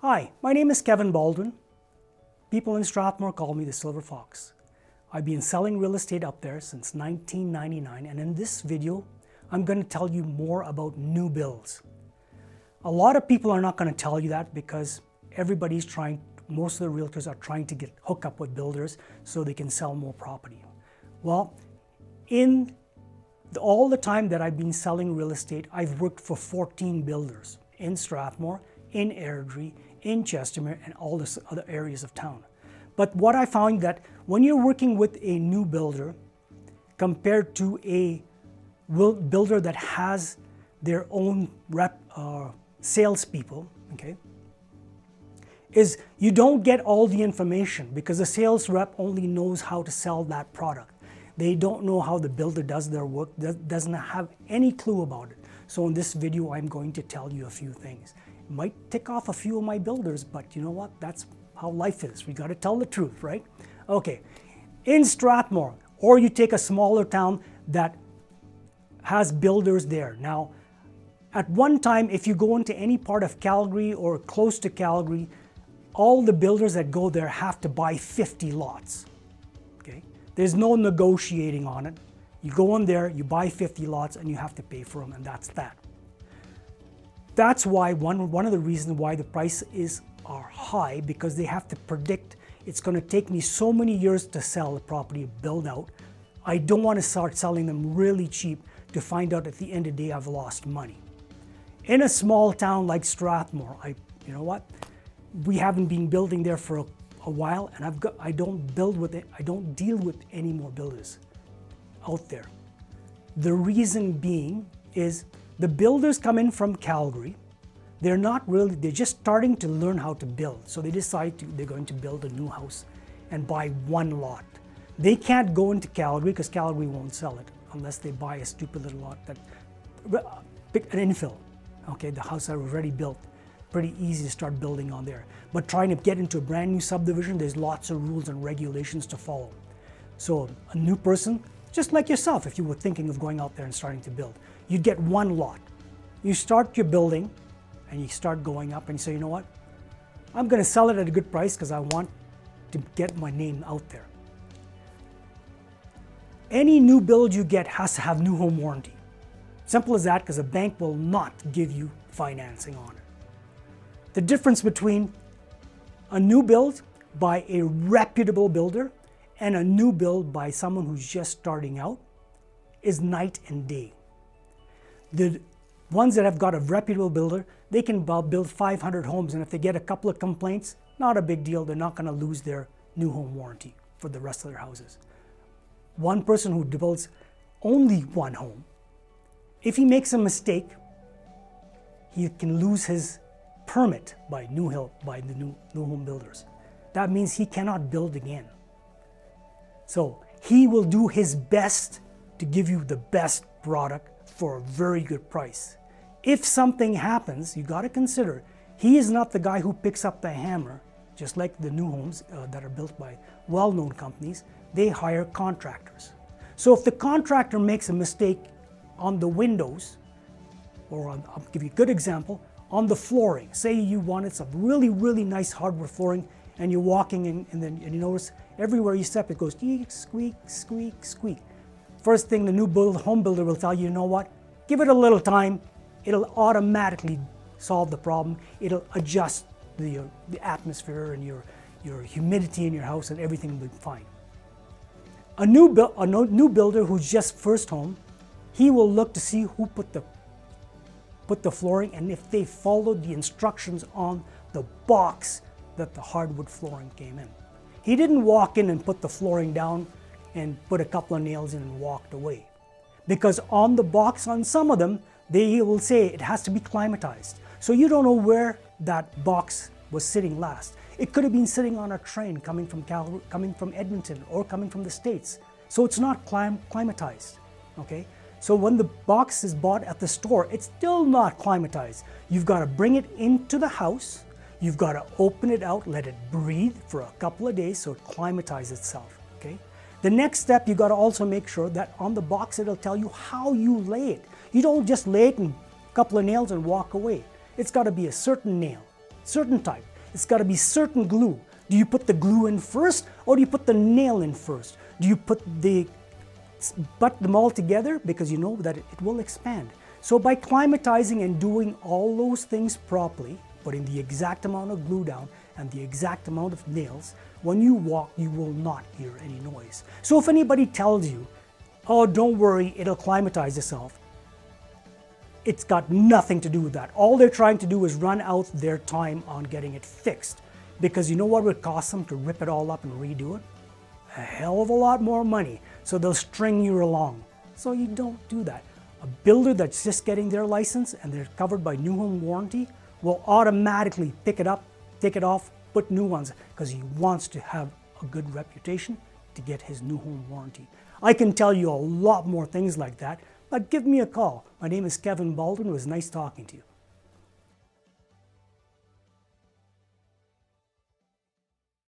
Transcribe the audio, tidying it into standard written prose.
Hi, my name is Kevin Baldwin. People in Strathmore call me the Silver Fox. I've been selling real estate up there since 1999, and in this video, I'm going to tell you more about new builds. A lot of people are not going to tell you that because most of the realtors are trying to hook up with builders so they can sell more property. Well, in all the time that I've been selling real estate, I've worked for 14 builders in Strathmore, in Airdrie, in Chestermere, and all the other areas of town. But what I found that when you're working with a new builder compared to a builder that has their own salespeople, okay, is you don't get all the information because the sales rep only knows how to sell that product. They don't know how the builder does their work, doesn't have any clue about it. So in this video, I'm going to tell you a few things. It might tick off a few of my builders, but you know what? That's how life is. We got to tell the truth, right? Okay, in Strathmore, or you take a smaller town that has builders there. Now, at one time, if you go into any part of Calgary or close to Calgary, all the builders that go there have to buy 50 lots, okay? There's no negotiating on it. You go in there, you buy 50 lots, and you have to pay for them, and that's that. That's why one of the reasons why the prices are high, because they have to predict it's going to take me so many years to sell the property, build out. I don't want to start selling them really cheap to find out at the end of the day I've lost money. In a small town like Strathmore, you know what? We haven't been building there for a while, and I don't deal with any more builders out there. The reason being is the builders come in from Calgary. They're just starting to learn how to build. So they decide they're going to build a new house and buy one lot. They can't go into Calgary because Calgary won't sell it unless they buy a stupid little lot pick an infill. Okay, the house are already built. Pretty easy to start building on there. But trying to get into a brand new subdivision, there's lots of rules and regulations to follow. So a new person, just like yourself, if you were thinking of going out there and starting to build, you'd get one lot. You start your building and you start going up and you say, you know what? I'm going to sell it at a good price because I want to get my name out there. Any new build you get has to have new home warranty. Simple as that, because a bank will not give you financing on it. The difference between a new build by a reputable builder and a new build by someone who's just starting out is night and day. The ones that have got a reputable builder, they can build 500 homes, and if they get a couple of complaints, not a big deal. They're not going to lose their new home warranty for the rest of their houses. One person who builds only one home, if he makes a mistake, he can lose his permit by the new home builders. That means he cannot build again. So he will do his best to give you the best product for a very good price. If something happens, you got to consider he is not the guy who picks up the hammer. Just like the new homes that are built by well-known companies, they hire contractors. So if the contractor makes a mistake on the windows, or I'll give you a good example, on the flooring. Say you wanted some really, really nice hardwood flooring, and you're walking in, and you notice everywhere you step it goes squeak, squeak, squeak, squeak. First thing the new home builder will tell you, you know what? Give it a little time. It'll automatically solve the problem. It'll adjust the atmosphere and your humidity in your house, and everything will be fine. A new builder who's just first home, he will look to see who put the flooring, and if they followed the instructions on the box that the hardwood flooring came in. He didn't walk in and put the flooring down and put a couple of nails in and walked away. Because on the box, on some of them, they will say it has to be climatized. So you don't know where that box was sitting last. It could have been sitting on a train coming from Calgary, coming from Edmonton, or coming from the States. So it's not climatized, okay? So when the box is bought at the store, it's still not climatized. You've got to bring it into the house. You've got to open it out, let it breathe for a couple of days so it climatizes itself, okay? The next step, you got to also make sure that on the box it'll tell you how you lay it. You don't just lay it in a couple of nails and walk away. It's got to be a certain nail, certain type. It's got to be certain glue. Do you put the glue in first or do you put the nail in first? Do you butt them all together because you know that it will expand? So by climatizing and doing all those things properly, putting the exact amount of glue down and the exact amount of nails, when you walk, you will not hear any noise. So if anybody tells you, oh, don't worry, it'll climatize itself, it's got nothing to do with that. All they're trying to do is run out their time on getting it fixed. Because you know what would cost them to rip it all up and redo it? A hell of a lot more money. So they'll string you along. So you don't do that. A builder that's just getting their license and they're covered by new home warranty will automatically pick it up, take it off, put new ones, because he wants to have a good reputation to get his new home warranty. I can tell you a lot more things like that, but give me a call. My name is Kevin Baldwin. It was nice talking to you.